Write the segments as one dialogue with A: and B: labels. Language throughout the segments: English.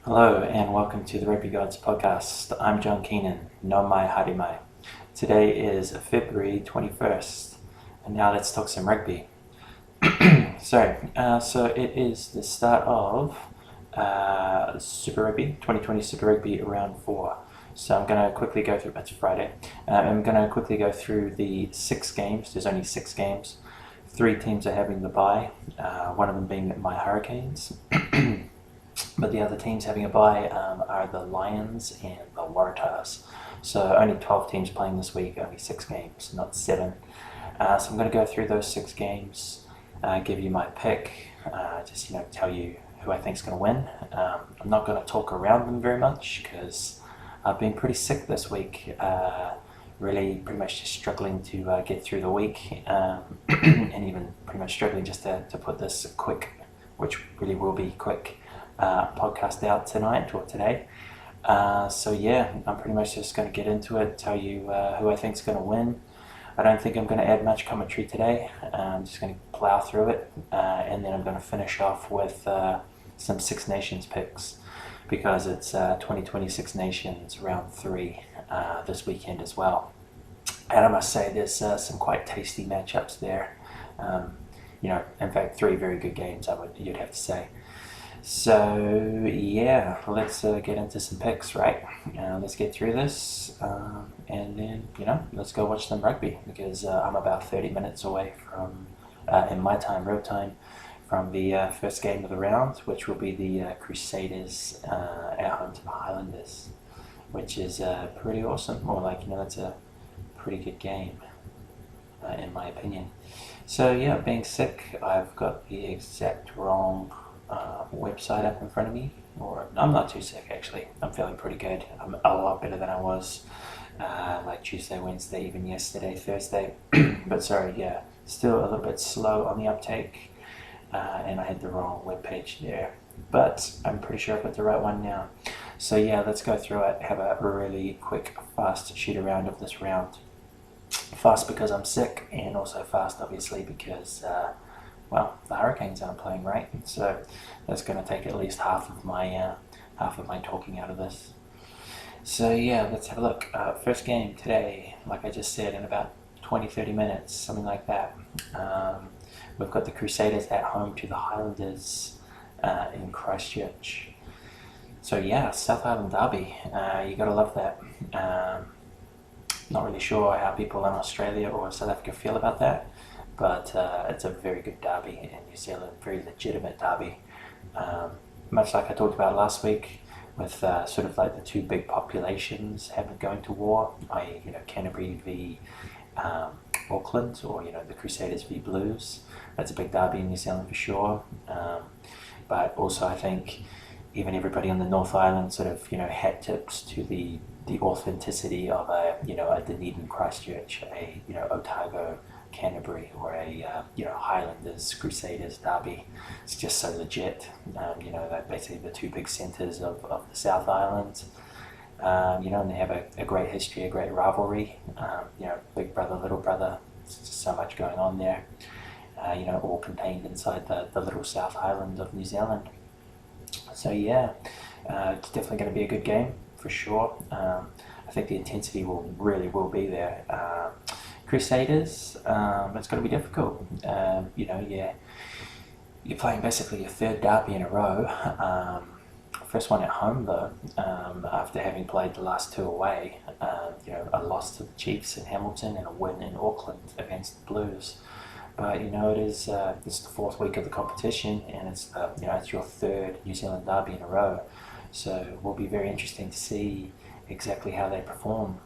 A: Hello and welcome to the Rugby Gods podcast. I'm John Keenan, no mai harimai. Today is February 21st, and now let's talk some rugby. So it is the start of Super Rugby, 2020 Super Rugby Rd.4. So I'm going to quickly go through, it's Friday, I'm going to quickly go through the 6 games. There's only 6 games. 3 teams are having the bye, one of them being my Hurricanes. But the other teams having a bye are the Lions and the Waratahs. So only 12 teams playing this week, only 6 games, not 7. So I'm going to go through those 6 games, give you my pick, tell you who I think is going to win. I'm not going to talk around them very much because I've been pretty sick this week. Really pretty much just struggling to get through the week and even pretty much struggling just to put this quick, which really will be quick, podcast out tonight or today. I'm pretty much just going to get into it, tell you who I think is going to win. I don't think I'm going to add much commentary today. I'm just going to plow through it, and then I'm going to finish off with some Six Nations picks because it's 2020 Six Nations round 3 this weekend as well. And I must say there's some quite tasty matchups there. In fact, 3 very good games you'd have to say. So yeah, let's get into some picks, right? Let's get through this, and then let's go watch some rugby because I'm about 30 minutes away from, in my time, real time, from the first game of the round, which will be the Crusaders at home to the Highlanders, which is pretty awesome. Or that's a pretty good game, in my opinion. So yeah, being sick, I've got the exact wrong website up in front of me, or I'm not too sick actually. I'm feeling pretty good. I'm a lot better than I was like Tuesday, Wednesday, even yesterday, Thursday. But still a little bit slow on the uptake, and I had the wrong webpage there. But I'm pretty sure I've got the right one now. So yeah, let's go through it. Have a really quick, fast shoot around of this round. Fast because I'm sick, and also fast obviously because the Hurricanes aren't playing, right? So that's going to take at least half of my talking out of this. So yeah, let's have a look. First game today, like I just said, in about 20-30 minutes, something like that. We've got the Crusaders at home to the Highlanders in Christchurch. So yeah, South Island derby. You got to love that. Not really sure how people in Australia or South Africa feel about that. But it's a very good derby in New Zealand, very legitimate derby. Much like I talked about last week, with sort of like the 2 big populations going to war, i.e., Canterbury v Auckland, or the Crusaders v Blues. That's a big derby in New Zealand for sure. But also, I think even everybody on the North Island sort of hat tips to the authenticity of a Dunedin Christchurch, a Otago Canterbury, or a Highlanders Crusaders derby. It's just so legit. They're basically the 2 big centres of the South Island. And they have a great history, a great rivalry. Big brother, little brother. There's just so much going on there. All contained inside the little South Island of New Zealand. So yeah, it's definitely going to be a good game for sure. I think the intensity will be there. Crusaders, it's going to be difficult. You're playing basically your 3rd derby in a row. First one at home though, after having played the last 2 away. A loss to the Chiefs in Hamilton and a win in Auckland against the Blues. But it's the 4th week of the competition, and it's your 3rd New Zealand derby in a row. So it will be very interesting to see exactly how they perform.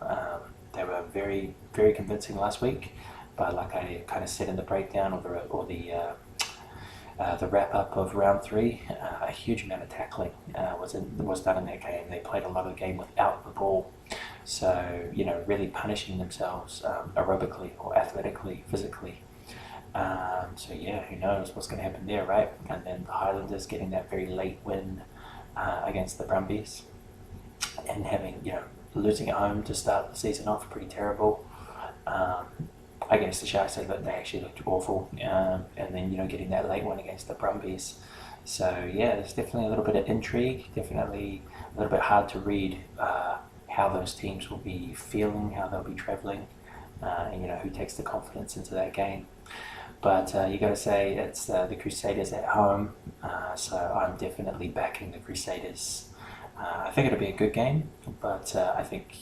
A: They were very, very convincing last week, but like I kind of said in the breakdown or the wrap up of round 3, a huge amount of tackling was done in that game. They played a lot of the game without the ball, so really punishing themselves aerobically or athletically, physically. Who knows what's going to happen there, right? And then the Highlanders getting that very late win against the Brumbies, and having losing at home to start the season off, pretty terrible. Against the Sharks, they actually looked awful, and then getting that late one against the Brumbies. So yeah, there's definitely a little bit of intrigue, definitely a little bit hard to read how those teams will be feeling, how they'll be travelling, and who takes the confidence into that game. But you got to say it's the Crusaders at home, so I'm definitely backing the Crusaders. I think it'll be a good game, but I think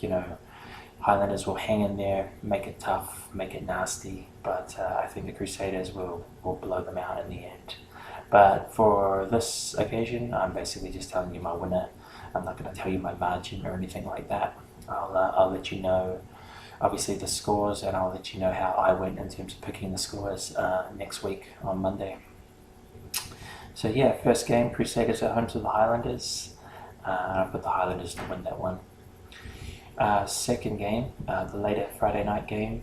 A: Highlanders will hang in there, make it tough, make it nasty, but I think the Crusaders will blow them out in the end. But for this occasion, I'm basically just telling you my winner. I'm not going to tell you my margin or anything like that. I'll let you know, obviously, the scores, and I'll let you know how I went in terms of picking the scores next week on Monday. So yeah, first game, Crusaders at home to the Highlanders. I've got the Highlanders to win that one. Second game, the later Friday night game,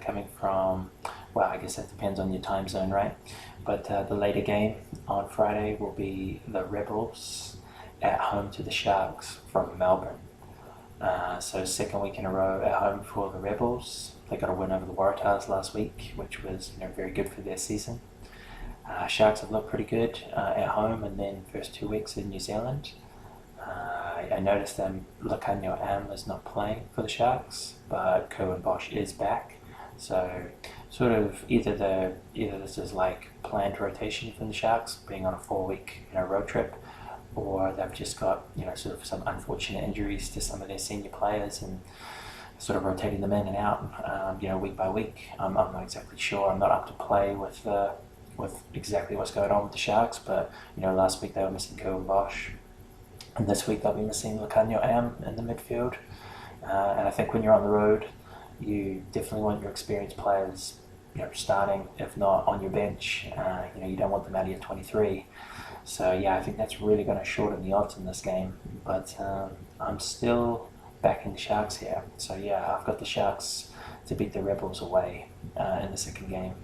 A: coming from, well, I guess that depends on your time zone, right? But the later game on Friday will be the Rebels at home to the Sharks from Melbourne. So second week in a row at home for the Rebels. They got a win over the Waratahs last week, which was very good for their season. Sharks have looked pretty good at home, and then first 2 weeks in New Zealand. I noticed Lukhanyo Am is not playing for the Sharks, but Cohen Bosch is back. So sort of either this is like planned rotation from the Sharks, being on a 4-week road trip, or they've just got sort of some unfortunate injuries to some of their senior players and sort of rotating them in and out week by week. I'm not exactly sure. I'm not up to play with exactly what's going on with the Sharks, but last week they were missing Cohen Bosch, and this week they'll be missing Lukhanyo Am in the midfield. And I think when you're on the road, you definitely want your experienced players starting, if not on your bench. You don't want them out of your 23. So yeah, I think that's really going to shorten the odds in this game. But I'm still backing the Sharks here. So yeah, I've got the Sharks to beat the Rebels away in the second game.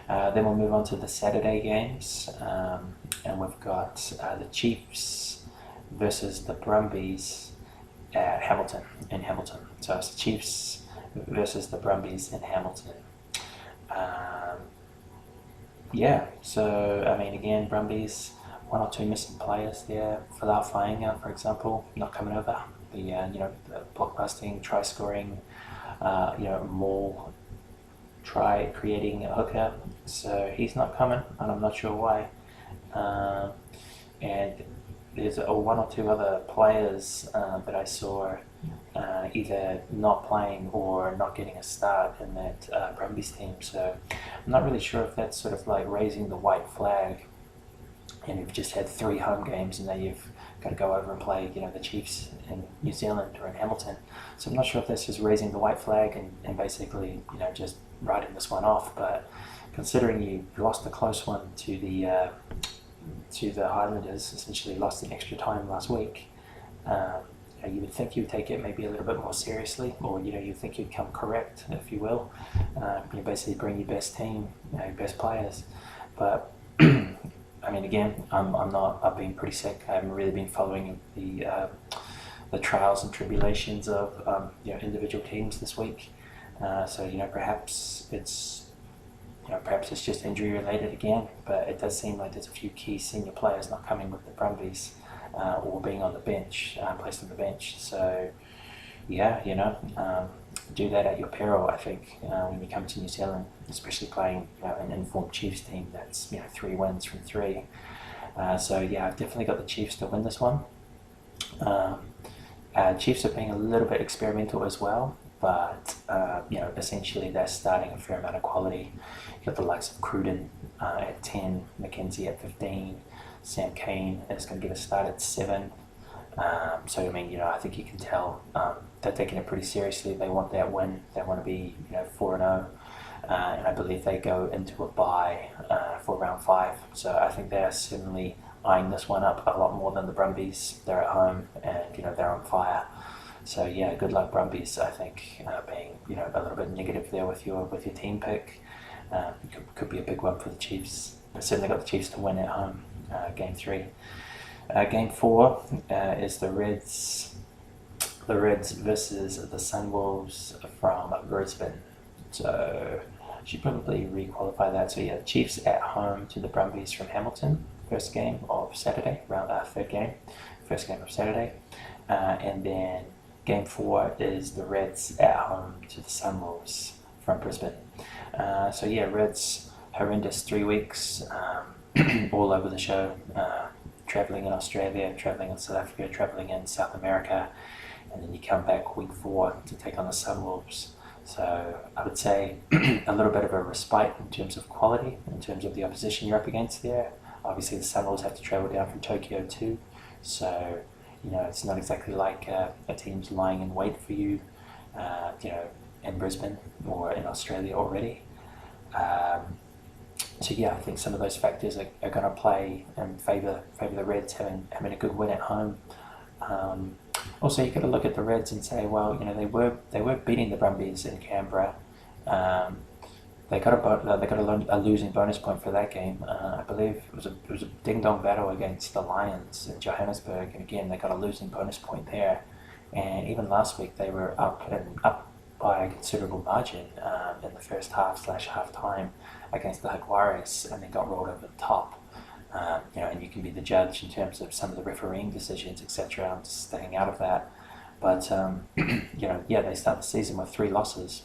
A: Then we'll move on to the Saturday games, and we've got the Chiefs versus the Brumbies at Hamilton. So it's the Chiefs versus the Brumbies in Hamilton. So I mean, again, Brumbies, 1 or 2 missing players there. Falau Fainga, for example, not coming over. The blockbusting, try scoring, more try creating a hooker. So he's not coming, and I'm not sure why. And there's 1 or 2 other players that I saw either not playing or not getting a start in that Brumbies team. So I'm not really sure if that's sort of like raising the white flag, and you've just had 3 home games and now you've got to go over and play the Chiefs in New Zealand or in Hamilton. So I'm not sure if that's just raising the white flag and basically just writing this one off. But considering you lost a close one to the Highlanders, essentially lost in extra time last week, you would think you would take it maybe a little bit more seriously, or you think you'd come correct, if you will. You basically bring your best team, your best players. But I mean, again, I've been pretty sick. I haven't really been following the trials and tribulations of individual teams this week. So perhaps it's just injury related again, but it does seem like there's a few key senior players not coming with the Brumbies, or being on the bench, placed on the bench. So yeah, do that at your peril, I think, when you come to New Zealand, especially playing an informed Chiefs team that's 3 wins from 3. So yeah, I've definitely got the Chiefs to win this one. Chiefs are being a little bit experimental as well, but essentially they're starting a fair amount of quality. You've got the likes of Cruden at 10, McKenzie at 15, Sam Cane is going to get a start at 7. So I mean, I think you can tell they're taking it pretty seriously. They want that win. They want to be 4-0, and I believe they go into a bye for round 5. So I think they're certainly eyeing this one up a lot more than the Brumbies. They're at home, and they're on fire. So yeah, good luck Brumbies. I think being a little bit negative there with your team pick, could be a big one for the Chiefs. I've certainly got the Chiefs to win at home. Game 3. Game 4 is the Reds versus the Sunwolves from Brisbane. So I should probably re-qualify that. So yeah, Chiefs at home to the Brumbies from Hamilton first game of Saturday, third game, first game of Saturday. And then game 4 is the Reds at home to the Sunwolves from Brisbane. So yeah, Reds, horrendous 3 weeks, all over the show, travelling in Australia, travelling in South Africa, travelling in South America, and then you come back week 4 to take on the Sunwolves. So I would say a little bit of a respite in terms of quality, in terms of the opposition you're up against there. Obviously the Sunwolves have to travel down from Tokyo too, so it's not exactly like a team's lying in wait for you, in Brisbane or in Australia already. So yeah, I think some of those factors are going to play and favour the Reds having a good win at home. Also, you got to look at the Reds and say, well, they were beating the Brumbies in Canberra. They got a losing bonus point for that game. I believe it was a ding dong battle against the Lions in Johannesburg, and again they got a losing bonus point there. And even last week they were up by a considerable margin in the first half/half time against the Jaguares, and then got rolled over the top. And you can be the judge in terms of some of the refereeing decisions, etc. I'm just staying out of that. But they start the season with 3 losses,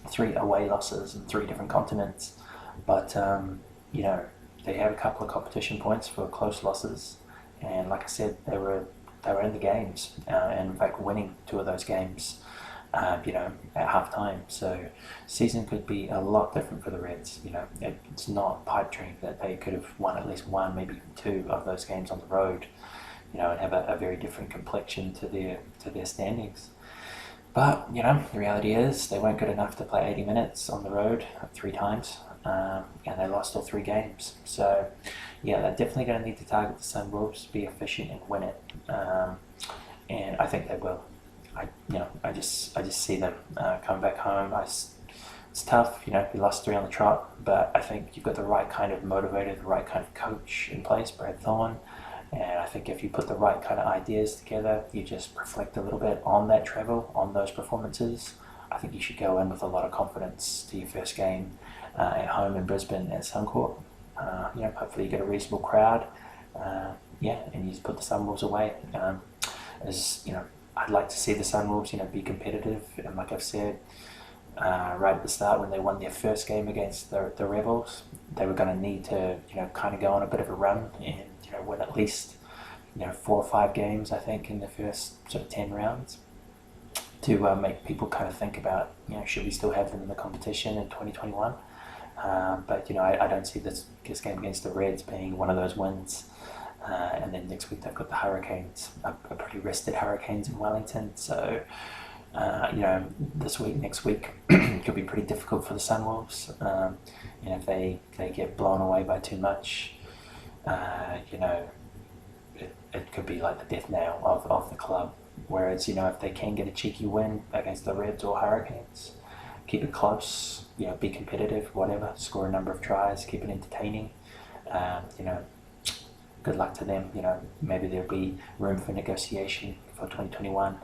A: 3 away losses in 3 different continents. But they have a couple of competition points for close losses, and like I said, they were in the games, and in fact winning 2 of those games. At half-time. So season could be a lot different for the Reds. It's not pipe dream that they could have won at least 1, maybe 2 of those games on the road, and have a very different complexion to their standings. But, the reality is they weren't good enough to play 80 minutes on the road 3 times, and they lost all 3 games. So, yeah, they're definitely going to need to target the Sunwolves, be efficient and win it. And I think they will. I just see them come back home. It's tough, you lost 3 on the trot, but I think you've got the right kind of motivator, the right kind of coach in place, Brad Thorne, and I think if you put the right kind of ideas together, you just reflect a little bit on that travel, on those performances, I think you should go in with a lot of confidence to your first game at home in Brisbane at Suncorp. Hopefully you get a reasonable crowd, and you just put the Sunwolves away. I'd like to see the Sunwolves, be competitive, and like I've said right at the start, when they won their first game against the Rebels, they were going to need to, kind of go on a bit of a run and, win at least, 4 or 5 games, I think, in the first sort of 10 rounds to make people kind of think about, should we still have them in the competition in 2021? But, I don't see this game against the Reds being one of those wins. And then next week they've got the Hurricanes, a pretty rested Hurricanes in Wellington. So, next week could be pretty difficult for the Sunwolves. If they get blown away by too much, it could be like the death knell of the club. Whereas, if they can get a cheeky win against the Reds or Hurricanes, keep it close, be competitive, whatever, score a number of tries, keep it entertaining, good luck to them. Maybe there'll be room for negotiation for 2021,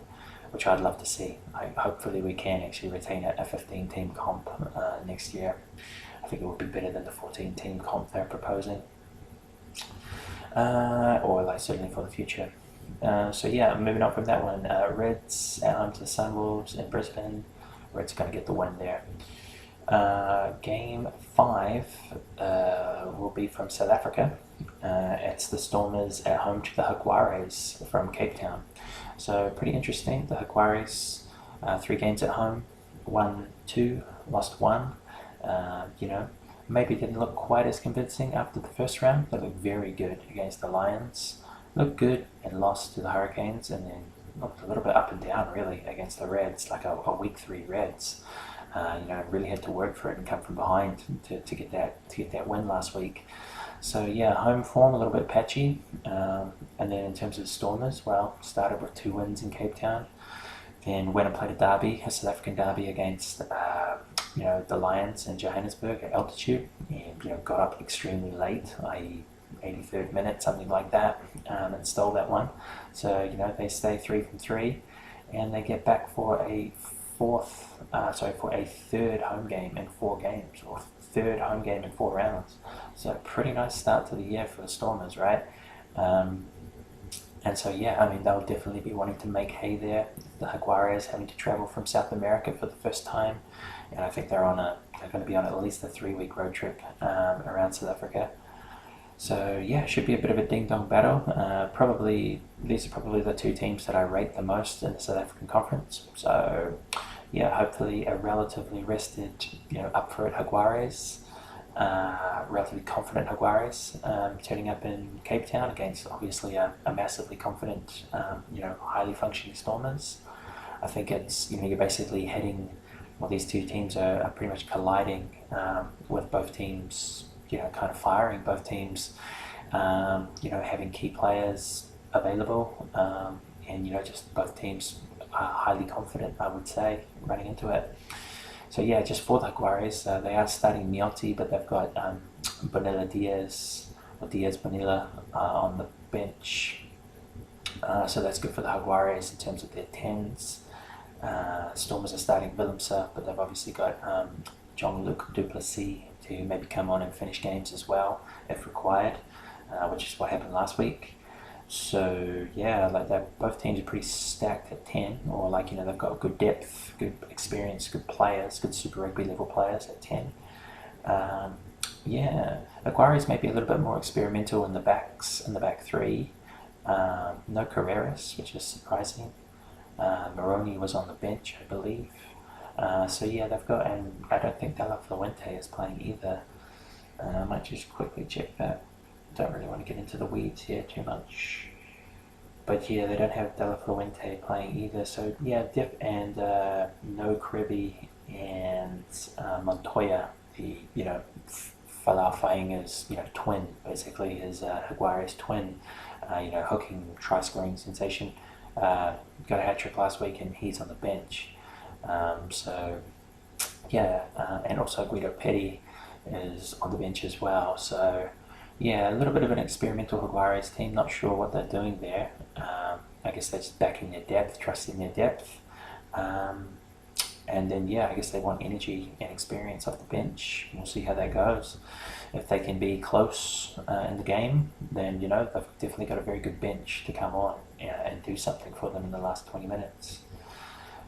A: which I'd love to see. Hopefully we can actually retain a 15-team comp next year. I think it would be better than the 14-team comp they're proposing, or certainly for the future. Moving on from that one, Reds at home to the Sunwolves in Brisbane. Reds going to get the win there. Game 5 will be from South Africa. It's the Stormers at home to the Jaguares from Cape Town. So pretty interesting. The Jaguares, 3 games at home, won 2, lost 1. Maybe didn't look quite as convincing after the first round. They looked very good against the Lions. Looked good and lost to the Hurricanes, and then looked a little bit up and down really against the Reds, like a week 3 Reds. Really had to work for it and come from behind to get that win last week. So home form a little bit patchy. And then in terms of Stormers, started with 2 wins in Cape Town. Then went and played a South African derby against the Lions in Johannesburg at altitude, and got up extremely late, i.e. 83rd minute, something like that, and stole that one. So they stay 3 from 3, and they get back for a third home game in 4 games, or third home game in 4 rounds. So pretty nice start to the year for the Stormers, right? And so yeah, I mean, they'll definitely be wanting to make hay there. The Jaguares having to travel from South America for the first time, and I think they're going to be on at least a 3-week road trip around South Africa. So yeah, should be a bit of a ding-dong battle. These are probably the 2 teams that I rate the most in the South African Conference. So yeah, hopefully a relatively rested, up for it Jaguares, relatively confident Jaguares, turning up in Cape Town against obviously a massively confident, highly functioning Stormers. I think it's, you're basically heading, these 2 teams are pretty much colliding with both teams, kind of firing, both teams, having key players available, and, just both teams are highly confident, I would say, running into it. So yeah, just for the Jaguares, they are starting Miotti, but they've got Bonilla Diaz, or Diaz Bonilla, on the bench. So that's good for the Jaguares in terms of their 10s. Stormers are starting Willemse, but they've obviously got Jean-Luc Duplessis to maybe come on and finish games as well, if required, which is what happened last week. So yeah, both teams are pretty stacked at 10, or they've got good depth, good experience, good players, good Super Rugby level players at 10. Jaguares may be a little bit more experimental in the back 3. No Carreras, which is surprising. Moroni was on the bench, I believe. So yeah, they've got, and I don't think De La Fuente is playing either. I might just quickly check that. Don't really want to get into the weeds here too much. But yeah, they don't have De La Fuente playing either. So yeah, Dip and No Krebby and Montoya, the Falafai's twin, basically his Jaguares twin, hooking try-scoring sensation. Got a hat-trick last week and he's on the bench. And also Guido Petty is on the bench as well. So yeah, a little bit of an experimental Jaguares team. Not sure what they're doing there. I guess they're just backing their depth, trusting their depth. And then yeah, I guess they want energy and experience off the bench. We'll see how that goes. If they can be close in the game, then they've definitely got a very good bench to come on and do something for them in the last 20 minutes.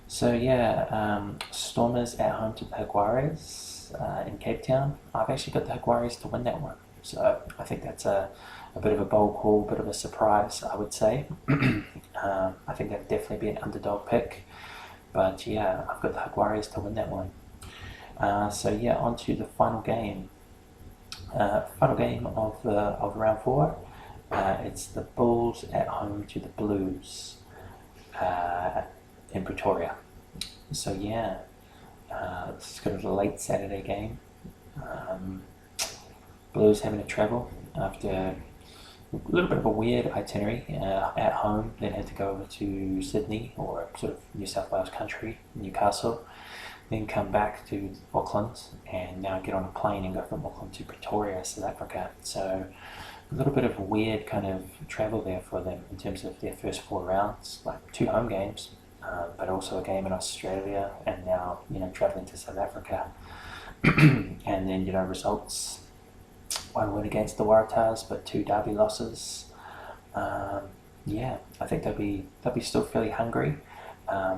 A: So yeah, Stormers at home to the Jaguares in Cape Town. I've actually got the Jaguares to win that one. So I think that's a bit of a bold call, a bit of a surprise, I would say. I think that'd definitely be an underdog pick. But yeah, I've got the Jaguares to win that one. So yeah, on to the final game. Final game of round 4. It's the Bulls at home to the Blues in Pretoria. So yeah, this is kind of a late Saturday game. Blues having to travel after a little bit of a weird itinerary at home. Then had to go over to Sydney, or sort of New South Wales country, Newcastle. Then come back to Auckland, and now get on a plane and go from Auckland to Pretoria, South Africa. So a little bit of a weird kind of travel there for them in terms of their first 4 rounds, like 2 home games, but also a game in Australia, and now traveling to South Africa. And then results: 1 win against the Waratahs, but 2 derby losses. I think they'll be still fairly hungry.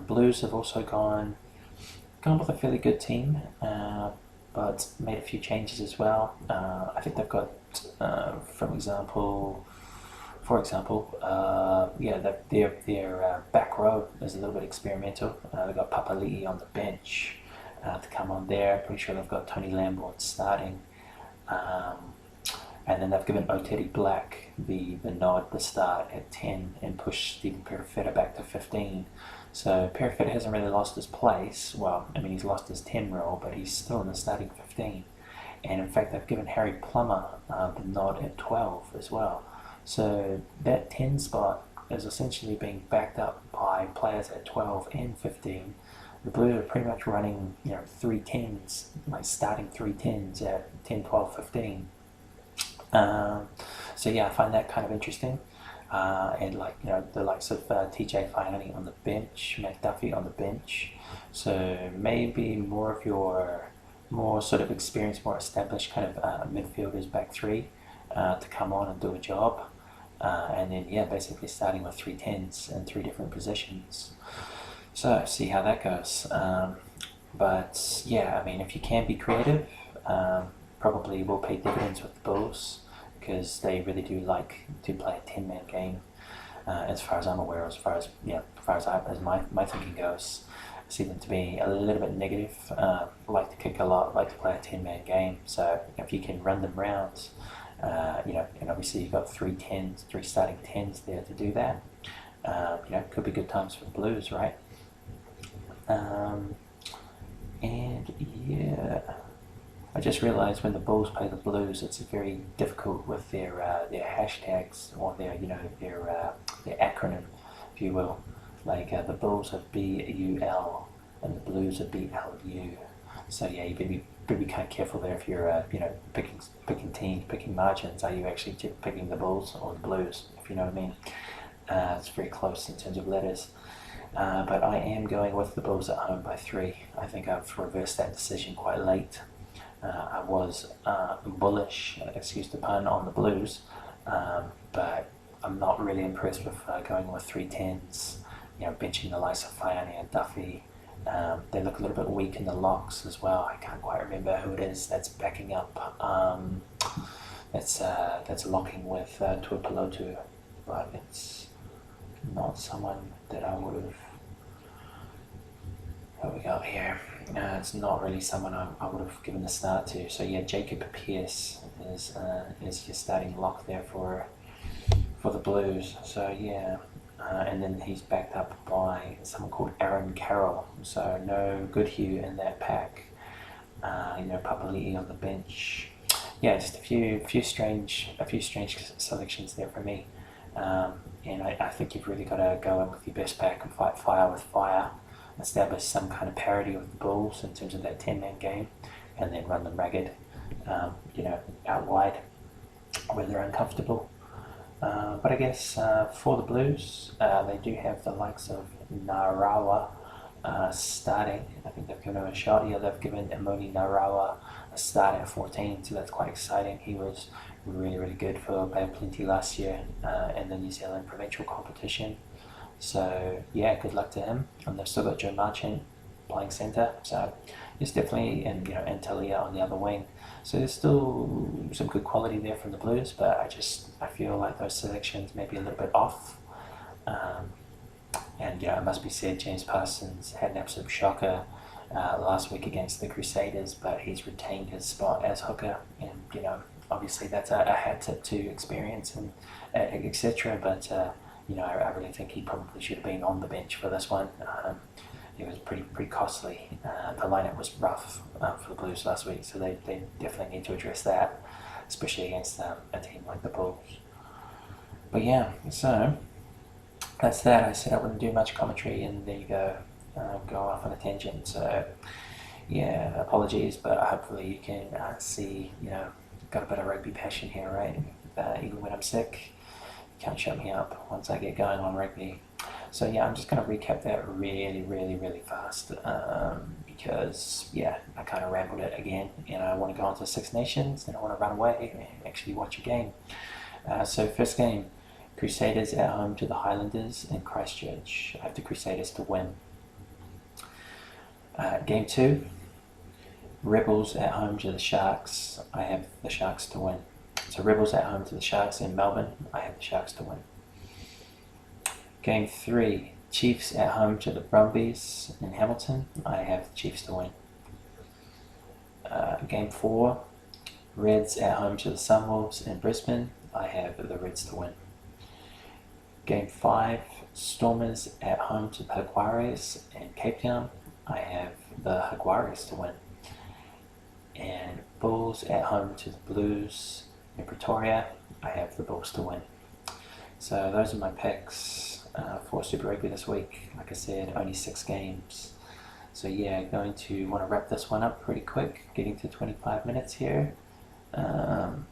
A: Blues have also gone with a fairly good team, but made a few changes as well. I think they've got, for example, their back row is a little bit experimental. They've got Papali'i on the bench to come on there. Pretty sure they've got Tony Lamborn starting. And then they've given Otedi Black the nod, the start at 10, and pushed Stephen Perifetta back to 15. So Perifetta hasn't really lost his place. Well, I mean, he's lost his 10 role, but he's still in the starting 15. And in fact, they've given Harry Plummer the nod at 12 as well. So that 10 spot is essentially being backed up by players at 12 and 15. The Blues are pretty much running, 3 10s, like starting 3 10s at 10, 12, 15. So yeah, I find that kind of interesting. And the likes of TJ Faiani on the bench, McDuffie on the bench. So maybe more of your more sort of experienced, more established kind of midfielders, back three, to come on and do a job. And then, basically starting with 3 10s in 3 different positions. So, see how that goes. But, I mean, if you can be creative, probably will pay dividends with the Bulls, because they really do like to play a 10-man game, as far as I'm aware, as far as my thinking goes. I see them to be a little bit negative, like to kick a lot, like to play a 10-man game. So if you can run them round, and obviously you've got 3 starting 10s there to do that, could be good times for the Blues, right? I just realised when the Bulls play the Blues, it's very difficult with their hashtags, or their acronym, if you will. Like the Bulls are BUL and the Blues are BLU. So you better be kind of careful there if you're picking teams, picking margins. Are you actually picking the Bulls or the Blues? If you know what I mean. It's very close in terms of letters. But I am going with the Bulls at home by 3. I think I've reversed that decision quite late. I was bullish, excuse the pun, on the Blues, but I'm not really impressed with going with 3 10s. Benching the likes of Faiane and Duffy. They look a little bit weak in the locks as well. I can't quite remember who it is that's backing up. That's locking with Tuipulotu, but it's not someone that I would have. What we got here? It's not really someone I would have given the start to. So Jacob Pearce is your starting lock there for the Blues. So and then he's backed up by someone called Aaron Carroll. So no Goodhue in that pack. Papali'i on the bench. Just a few strange selections there for me. And I think you've really got to go in with your best pack and fight fire with fire. Establish some kind of parity with the Bulls in terms of that 10-man game, and then run them ragged, out wide where they're uncomfortable. But I guess for the Blues, they do have the likes of Narawa starting. I think they've given him a shot. They've given Emoni Narawa a start at 14, so that's quite exciting. He was really, really good for Bay of Plenty last year in the New Zealand provincial competition. So good luck to him. And they've still got Joe Marchant playing centre, so it's definitely, and Talia on the other wing. So there's still some good quality there from the Blues, but I feel like those selections may be a little bit off. And it must be said, James Parsons had an absolute shocker last week against the Crusaders, but he's retained his spot as hooker, and obviously that's a hat tip to experience and etc. But I really think he probably should have been on the bench for this one. It was pretty costly. The lineup was rough for the Blues last week, so they definitely need to address that, especially against a team like the Bulls. But so that's that. I said I wouldn't do much commentary, and there you go, go off on a tangent. So apologies, but hopefully you can see, got a bit of rugby passion here, right? Even when I'm sick, you can't shut me up once I get going on rugby. So I'm just going to recap that really, really, really fast because I kind of rambled it again, and I want to go on to Six Nations, and I want to run away and actually watch a game. So first game, Crusaders at home to the Highlanders in Christchurch. I have the Crusaders to win. Game 2, Rebels at home to the Sharks. I have the Sharks to win. So Rebels at home to the Sharks in Melbourne. I have the Sharks to win. Game 3, Chiefs at home to the Brumbies in Hamilton. I have the Chiefs to win. Game 4, Reds at home to the Sunwolves in Brisbane. I have the Reds to win. Game 5, Stormers at home to the Jaguares in Cape Town. I have the Jaguares to win. And Bulls at home to the Blues in Pretoria. I have the Bulls to win. So those are my picks for Super Rugby this week. Like I said, only 6 games. So going to want to wrap this one up pretty quick, getting to 25 minutes here. Definitely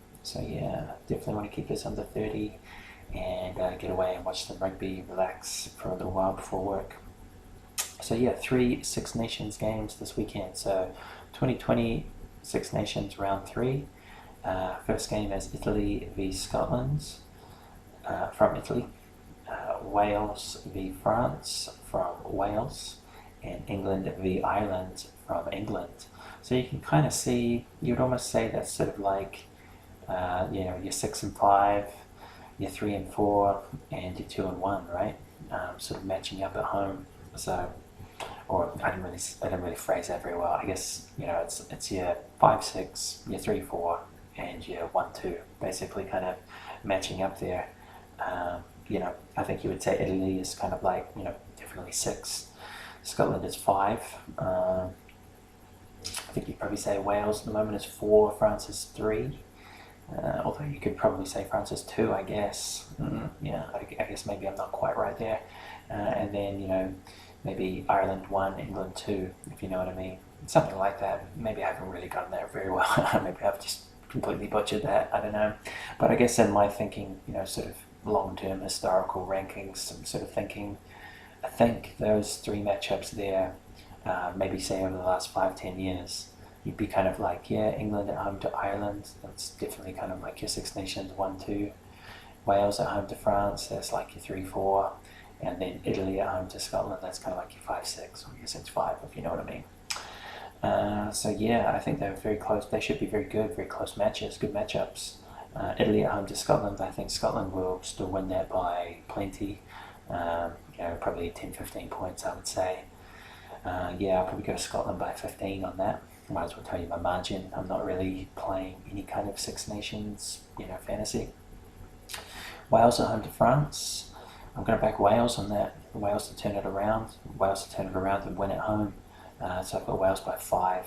A: want to keep this under 30 and get away and watch some rugby, relax for a little while before work. So 3 Six Nations games this weekend. So 2020 Six Nations round 3. First game is Italy v Scotland from Italy, Wales v France from Wales, and England v Ireland from England. So you can kind of see, you'd almost say that's sort of like, your 6 and 5, your 3 and 4, and your 2 and 1, right? Sort of matching up at home. So, or I didn't really phrase that very well. I guess it's your 5, 6, your 3, 4, and your 1, 2, basically kind of matching up there. I think you would say Italy is kind of like definitely 6. Scotland is 5. I think you'd probably say Wales at the moment is 4. France is 3. Although you could probably say France is 2, I guess. I guess maybe I'm not quite right there. And then, maybe Ireland 1, England 2, if you know what I mean. Something like that. Maybe I haven't really gotten that very well. Maybe I've just completely butchered that. I don't know. But I guess in my thinking, sort of long-term historical rankings, I'm sort of thinking, I think those 3 matchups there, maybe say over the last 5-10 years, you'd be kind of like, England at home to Ireland, that's definitely kind of like your Six Nations 1, 2. Wales at home to France, that's like your 3, 4. And then Italy at home to Scotland, that's kind of like your 5, 6, or your 6, 5, if you know what I mean. I think they're very close. They should be very good, very close matches, good matchups. Italy at home to Scotland, I think Scotland will still win that by plenty. Probably 10-15 points, I would say. I'll probably go Scotland by 15 on that. Might as well tell you my margin. I'm not really playing any kind of Six Nations, fantasy. Wales at home to France. I'm going to back Wales on that. Wales to turn it around. Wales to turn it around and win at home. So I've got Wales by 5.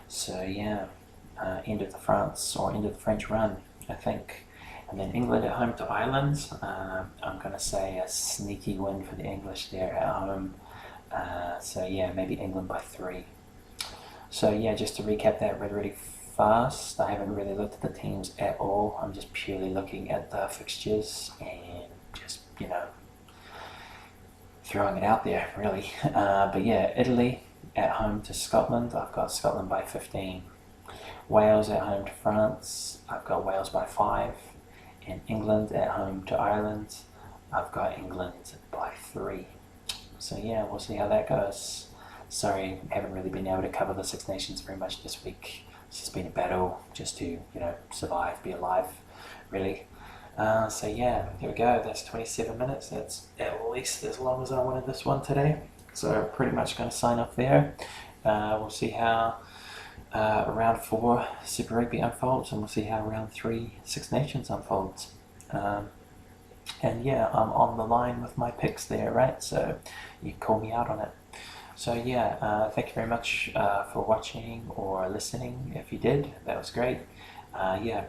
A: So end of the France or end of the French run, I think. And then England at home to Ireland. I'm going to say a sneaky win for the English there at home. Maybe England by 3. So just to recap that really fast, I haven't really looked at the teams at all. I'm just purely looking at the fixtures and just, throwing it out there, really. Italy at home to Scotland, I've got Scotland by 15. Wales at home to France, I've got Wales by 5. And England at home to Ireland, I've got England by 3. So we'll see how that goes. Sorry, I haven't really been able to cover the Six Nations very much this week. It's just been a battle just to, survive, be alive, really. Here we go. That's 27 minutes. That's at least as long as I wanted this one today. So pretty much going to sign off there. We'll see how round 4 Super Rugby unfolds, and we'll see how round 3 Six Nations unfolds. I'm on the line with my picks there, right? So you can call me out on it. So thank you very much for watching or listening. If you did, that was great.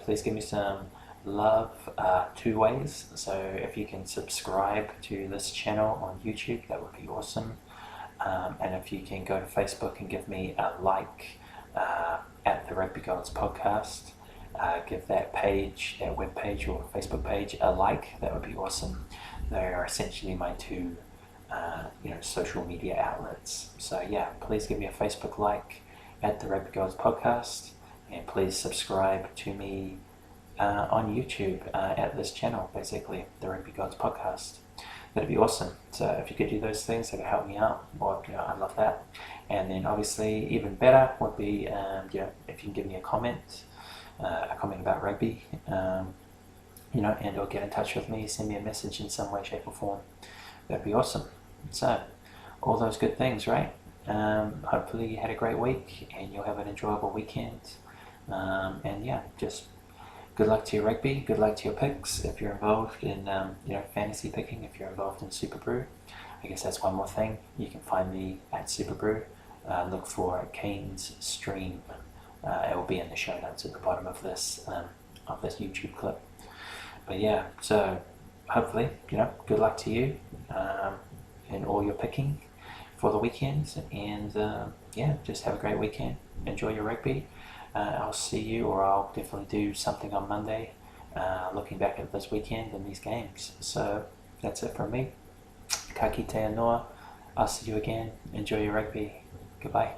A: Please give me some love 2 ways. So if you can subscribe to this channel on YouTube, that would be awesome. And if you can go to Facebook and give me a like at the Rugby Gods podcast, give that page, that web page or Facebook page a like, that would be awesome. They are essentially my 2 social media outlets. So please give me a Facebook like at the Rugby Gods podcast, and please subscribe to me on YouTube at this channel, basically the Rugby Gods podcast. That'd be awesome. So if you could do those things, that would help me out. Or I'd love that. And then obviously even better would be if you can give me a comment about rugby, and or get in touch with me, send me a message in some way, shape or form. That'd be awesome. So all those good things, right? Hopefully you had a great week and you'll have an enjoyable weekend. Just good luck to your rugby, good luck to your picks if you're involved in fantasy picking, if you're involved in Super Brew. I guess that's one more thing. You can find me at Super Brew. Look for Kane's Stream. It will be in the show notes at the bottom of this YouTube clip. But so hopefully, good luck to you in all your picking for the weekend. And just have a great weekend. Enjoy your rugby. I'll see you, or I'll definitely do something on Monday, looking back at this weekend and these games. So that's it from me. Ka kite anō. I'll see you again. Enjoy your rugby. Goodbye.